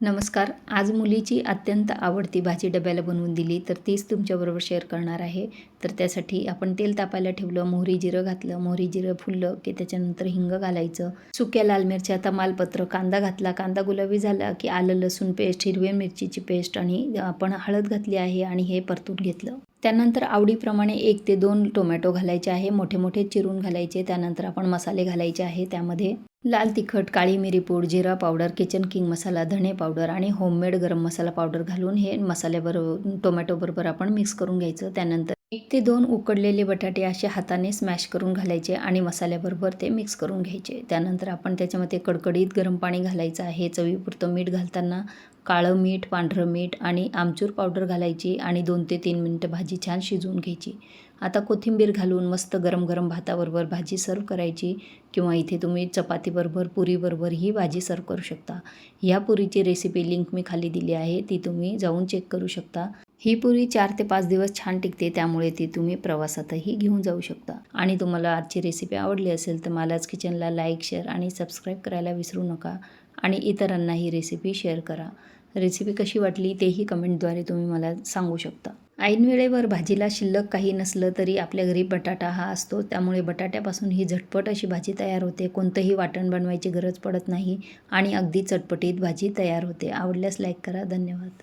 नमस्कार. आज मुलीची अत्यंत आवडती भाजी डब्याला बनवून दिली, तर तीच तुमच्याबरोबर शेअर करणार आहे. तर त्यासाठी आपण तेल तापायला ठेवलं, मोहरी जिरं घातलं, मोहरी जिरं फुललं की त्याच्यानंतर हिंग घालायचं, सुक्या लाल मिरच्या, तमालपत्र, कांदा घातला. कांदा गुलाबी झाला की आलं लसूण पेस्ट, हिरव्या मिरचीची पेस्ट आणि आपण हळद घातली आहे आणि हे परतून घेतलं. त्यानंतर आवडीप्रमाणे 1 ते 2 टोमॅटो घालायचे आहे, मोठे मोठे चिरून घालायचे. त्यानंतर आपण मसाले घालायचे आहे. त्यामध्ये लाल तिखट, काळी मिरी पूड, जिरा पावडर, किचन किंग मसाला, धणे पावडर आणि होममेड गरम मसाला पावडर घालून हे मसाल्याबरोबर टोमॅटोबरोबर आपण मिक्स करून घ्यायचं. त्यानंतर 1 ते 2 उकडलेले बटाटे असे हाताने स्मॅश करून घालायचे आणि मसाल्याबरोबर ते मिक्स करून घ्यायचे. त्यानंतर आपण त्याच्यामध्ये कडकडीत गरम पाणी घालायचं आहे. चवीपुरतं मीठ घालताना काळं मीठ, पांढरं मीठ आणि आमचूर पावडर घालायची आणि 2 ते 3 मिनिटं भाजी छान शिजवून घ्यायची. आता कोथिंबीर घालून मस्त गरम गरम भाताबरोबर भाजी सर्व करायची किंवा इथे तुम्ही चपातीबरोबर, पुरीबरोबर ही भाजी सर्व करू शकता. ह्या पुरीची रेसिपी लिंक मी खाली दिली आहे, ती तुम्ही जाऊन चेक करू शकता. ही पुरी 4 ते 5 दिवस छान टिकते, त्यामुळे ती तुम्ही प्रवासातही घेऊन जाऊ शकता. आणि तुम्हाला आजची रेसिपी आवडली असेल तर मालाज किचनला लाईक, शेअर आणि सबस्क्राईब करायला विसरू नका आणि इतरांना ही रेसिपी शेअर करा. रेसिपी कशी वाटली तेही कमेंटद्वारे तुम्ही मला सांगू शकता. ऐन वेळेवर भाजीला शिल्लक काही नसलं तरी आपल्या घरी बटाटा हा असतो, त्यामुळे बटाट्यापासून ही झटपट अशी भाजी तयार होते. कोणतंही वाटण बनवायची गरज पडत नाही आणि अगदी चटपटीत भाजी तयार होते. आवडल्यास लाईक करा. धन्यवाद.